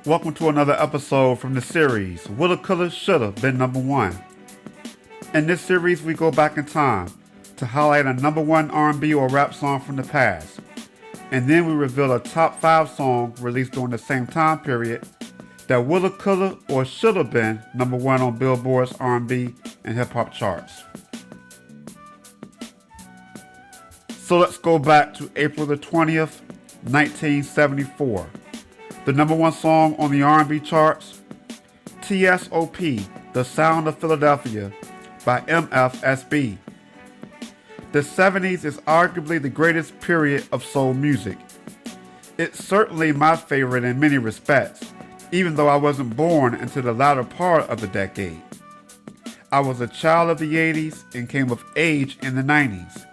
Welcome to another episode from the series, Woulda, Coulda, Shoulda, been number one. In this series, we go back in time to highlight a number one R&B or rap song from the past. And then we reveal a top 5 song released during the same time period that woulda, coulda, or shoulda been number one on Billboard's R&B and hip hop charts. So let's go back to April the 20th, 1974. The number one song on the R&B charts, TSOP, The Sound of Philadelphia by MFSB. The 70s is arguably the greatest period of soul music. It's certainly my favorite in many respects, even though I wasn't born until the latter part of the decade. I was a child of the 80s and came of age in the 90s.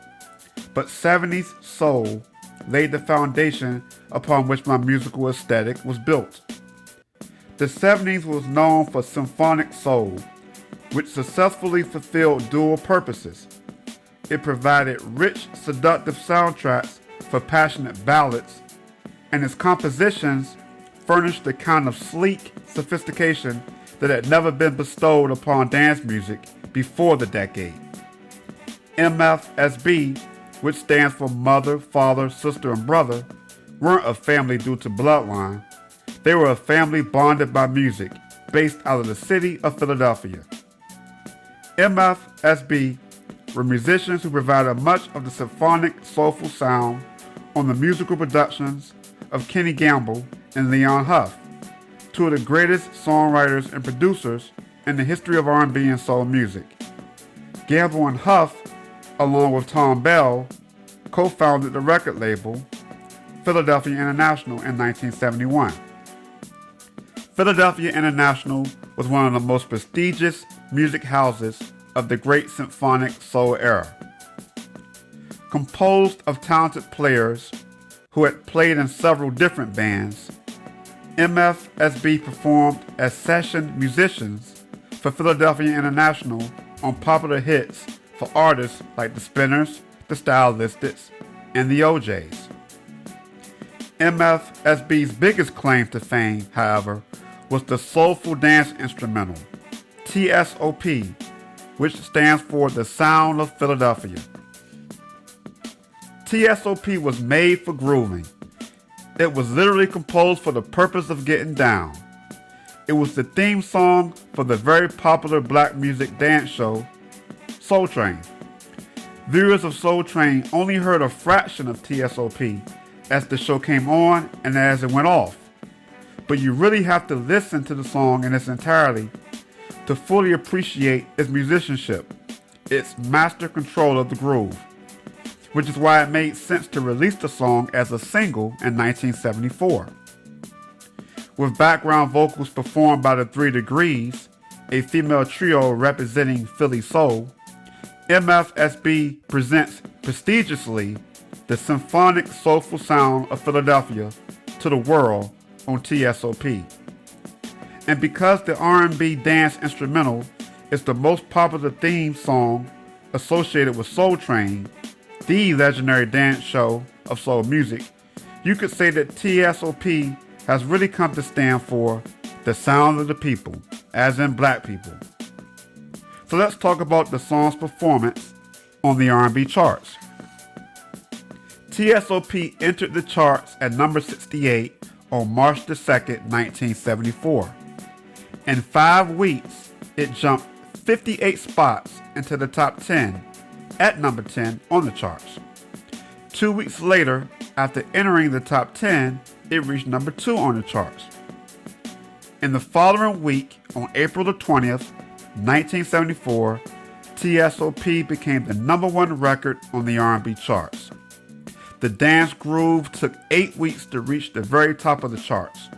But 70s soul laid the foundation upon which my musical aesthetic was built. The 70s was known for symphonic soul, which successfully fulfilled dual purposes. It provided rich, seductive soundtracks for passionate ballads, and its compositions furnished the kind of sleek sophistication that had never been bestowed upon dance music before the decade. MFSB, which stands for Mother, Father, Sister, and Brother, weren't a family due to bloodline. They were a family bonded by music, based out of the city of Philadelphia. MFSB were musicians who provided much of the symphonic, soulful sound on the musical productions of Kenny Gamble and Leon Huff, two of the greatest songwriters and producers in the history of R&B and soul music. Gamble and Huff, along with Tom Bell, co-founded the record label Philadelphia International in 1971. Philadelphia International was one of the most prestigious music houses of the great symphonic soul era. Composed of talented players who had played in several different bands, MFSB performed as session musicians for Philadelphia International on popular hits for artists like the Spinners, the Stylistics, and the OJs. MFSB's biggest claim to fame, however, was the soulful dance instrumental, TSOP, which stands for The Sound of Philadelphia. TSOP was made for grooving. It was literally composed for the purpose of getting down. It was the theme song for the very popular black music dance show, Soul Train. Viewers of Soul Train only heard a fraction of TSOP as the show came on and as it went off. But you really have to listen to the song in its entirety to fully appreciate its musicianship, its master control of the groove, which is why it made sense to release the song as a single in 1974. With background vocals performed by the 3 Degrees, a female trio representing Philly soul, MFSB presents prestigiously the symphonic soulful sound of Philadelphia to the world on TSOP. And because the R&B dance instrumental is the most popular theme song associated with Soul Train, the legendary dance show of soul music, you could say that TSOP has really come to stand for the sound of the people, as in black people. So let's talk about the song's performance on the R&B charts. TSOP entered the charts at number 68 on March the 2nd, 1974. In 5 weeks, it jumped 58 spots into the top 10 at number 10 on the charts. 2 weeks later, after entering the top 10, it reached number 2 on the charts. In the following week, on April the 20th, 1974, TSOP became the number 1 record on the R&B charts. The dance groove took 8 weeks to reach the very top of the charts.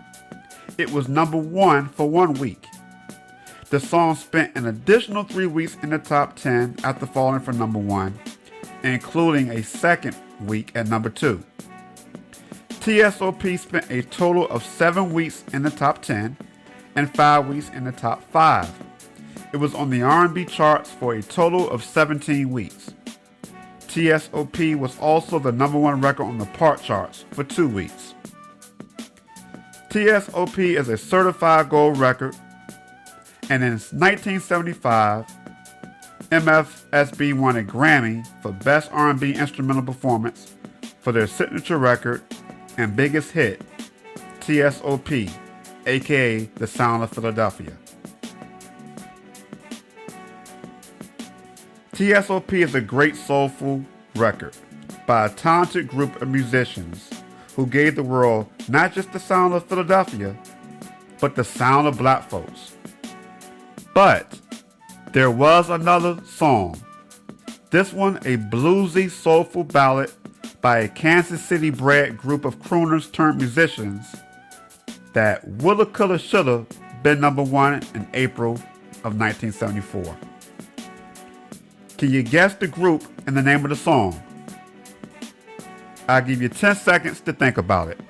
It was number 1 for 1 week. The song spent an additional 3 weeks in the top 10 after falling from number 1, including a second week at number 2. TSOP spent a total of 7 weeks in the top 10 and 5 weeks in the top 5. It was on the R&B charts for a total of 17 weeks. TSOP was also the number 1 record on the pop charts for 2 weeks. TSOP is a certified gold record, and in 1975, MFSB won a Grammy for Best R&B Instrumental Performance for their signature record and biggest hit, TSOP, aka The Sound of Philadelphia. TSOP is a great soulful record by a talented group of musicians who gave the world not just the sound of Philadelphia, but the sound of black folks. But there was another song, this one a bluesy soulful ballad by a Kansas City bred group of crooners turned musicians that woulda, coulda, shoulda been number one in April of 1974. Can you guess the group and the name of the song? I'll give you 10 seconds to think about it.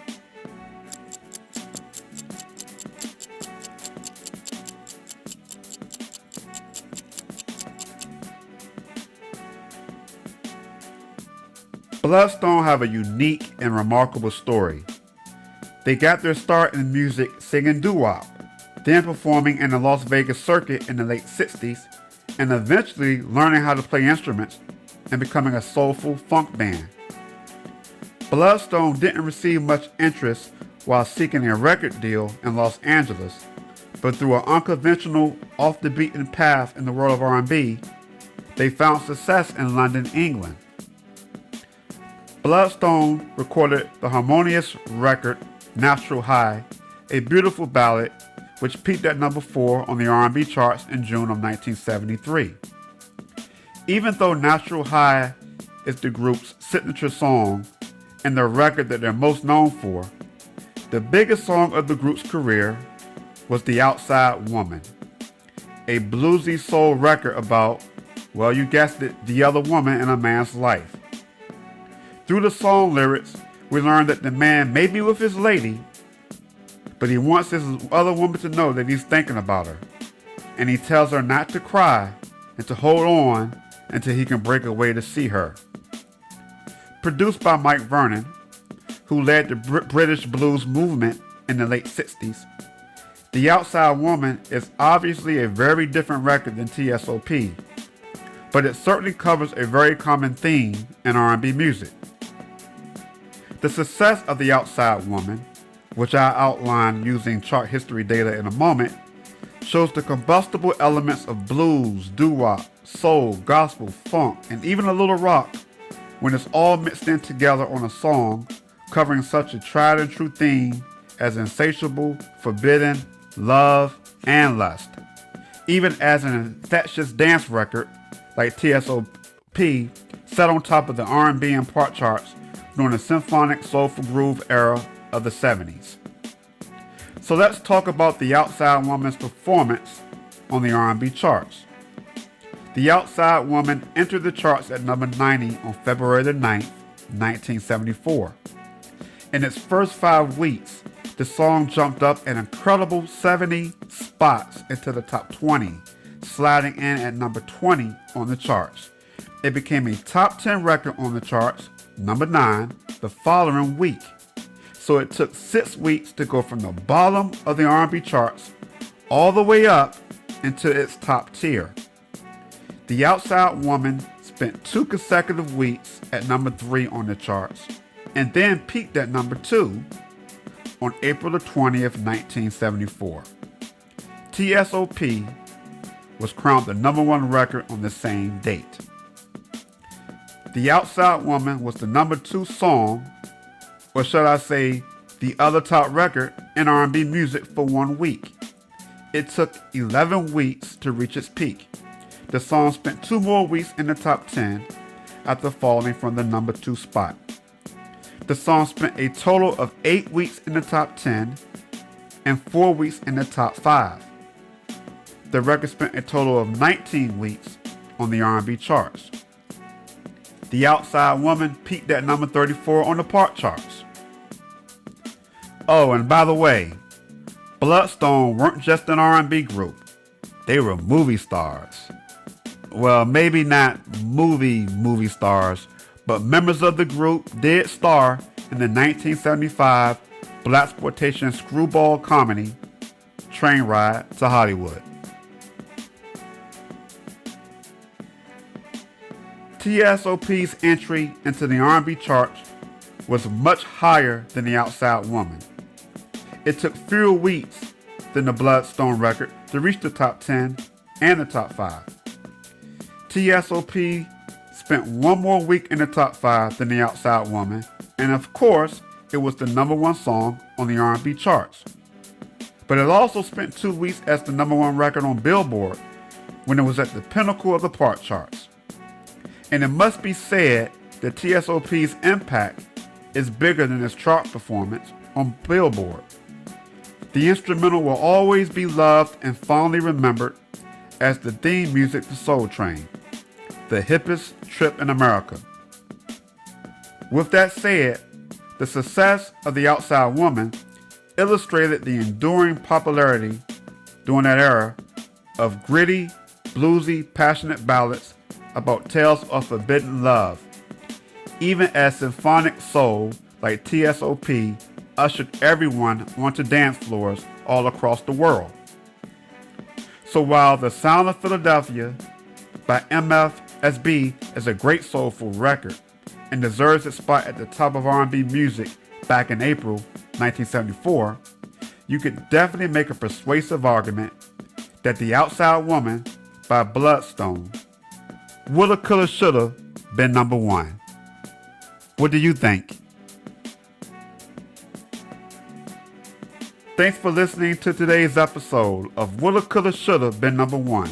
Bloodstone have a unique and remarkable story. They got their start in music singing doo-wop, then performing in the Las Vegas circuit in the late 60s, and eventually learning how to play instruments and becoming a soulful funk band. Bloodstone didn't receive much interest while seeking a record deal in Los Angeles, but through an unconventional, off-the-beaten path in the world of R&B, they found success in London, England. Bloodstone recorded the harmonious record Natural High, a beautiful ballad which peaked at number 4 on the R&B charts in June of 1973. Even though Natural High is the group's signature song and the record that they're most known for, the biggest song of the group's career was The Outside Woman, a bluesy soul record about, well, you guessed it, the other woman in a man's life. Through the song lyrics, we learn that the man may be with his lady, but he wants his other woman to know that he's thinking about her, and he tells her not to cry and to hold on until he can break away to see her. Produced by Mike Vernon, who led the British blues movement in the late 60s, The Outside Woman is obviously a very different record than TSOP, but it certainly covers a very common theme in R&B music. The success of The Outside Woman, which I outline using chart history data in a moment, shows the combustible elements of blues, doo-wop, soul, gospel, funk, and even a little rock when it's all mixed in together on a song covering such a tried and true theme as insatiable, forbidden, love, and lust. Even as an infectious dance record like TSOP sat on top of the R&B and pop charts during the symphonic soulful groove era of the 70s. So let's talk about The Outside Woman's performance on the R&B charts. The Outside Woman entered the charts at number 90 on February the 9th, 1974. In its first 5 weeks, the song jumped up an incredible 70 spots into the top 20, sliding in at number 20 on the charts. It became a top 10 record on the charts, number 9, the following week. So it took 6 weeks to go from the bottom of the R&B charts all the way up into its top tier. The Outside Woman spent 2 consecutive weeks at number 3 on the charts, and then peaked at number 2 on April the 20th, 1974. TSOP was crowned the number 1 record on the same date. The Outside Woman was the number 2 song, or should I say, the other top record in R&B music for 1 week. It took 11 weeks to reach its peak. The song spent 2 more weeks in the top 10 after falling from the number 2 spot. The song spent a total of 8 weeks in the top 10 and 4 weeks in the top 5. The record spent a total of 19 weeks on the R&B charts. The Outside Woman peaked at number 34 on the pop charts. Oh, and by the way, Bloodstone weren't just an R&B group. They were movie stars. Well, maybe not movie stars, but members of the group did star in the 1975 Blaxploitation screwball comedy, Train Ride to Hollywood. TSOP's entry into the R&B charts was much higher than The Outside Woman. It took fewer weeks than the Bloodstone record to reach the top 10 and the top 5. TSOP spent one more week in the top 5 than The Outside Woman, and of course, it was the number 1 song on the R&B charts. But it also spent 2 weeks as the number 1 record on Billboard when it was at the pinnacle of the pop charts. And it must be said that TSOP's impact is bigger than its chart performance on Billboard. The instrumental will always be loved and fondly remembered as the theme music to Soul Train, the hippest trip in America. With that said, the success of The Outside Woman illustrated the enduring popularity during that era of gritty, bluesy, passionate ballads about tales of forbidden love, even as symphonic soul like TSOP ushered everyone onto dance floors all across the world. So while The Sound of Philadelphia by MFSB is a great soulful record and deserves its spot at the top of R&B music back in April 1974, you could definitely make a persuasive argument that The Outside Woman by Bloodstone woulda, coulda, shoulda been number 1. What do you think? Thanks for listening to today's episode of Woulda, Coulda, Shoulda Been Number 1.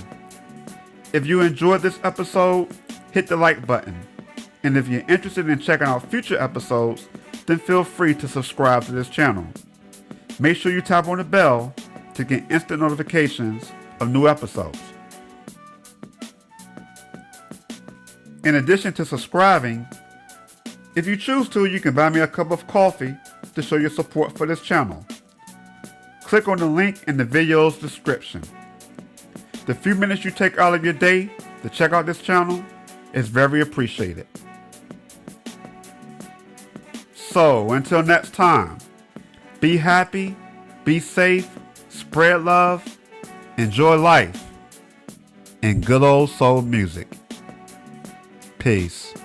If you enjoyed this episode, hit the like button. And if you're interested in checking out future episodes, then feel free to subscribe to this channel. Make sure you tap on the bell to get instant notifications of new episodes. In addition to subscribing, if you choose to, you can buy me a cup of coffee to show your support for this channel. Click on the link in the video's description. The few minutes you take out of your day to check out this channel is very appreciated. So, until next time, be happy, be safe, spread love, enjoy life, and good old soul music. Peace.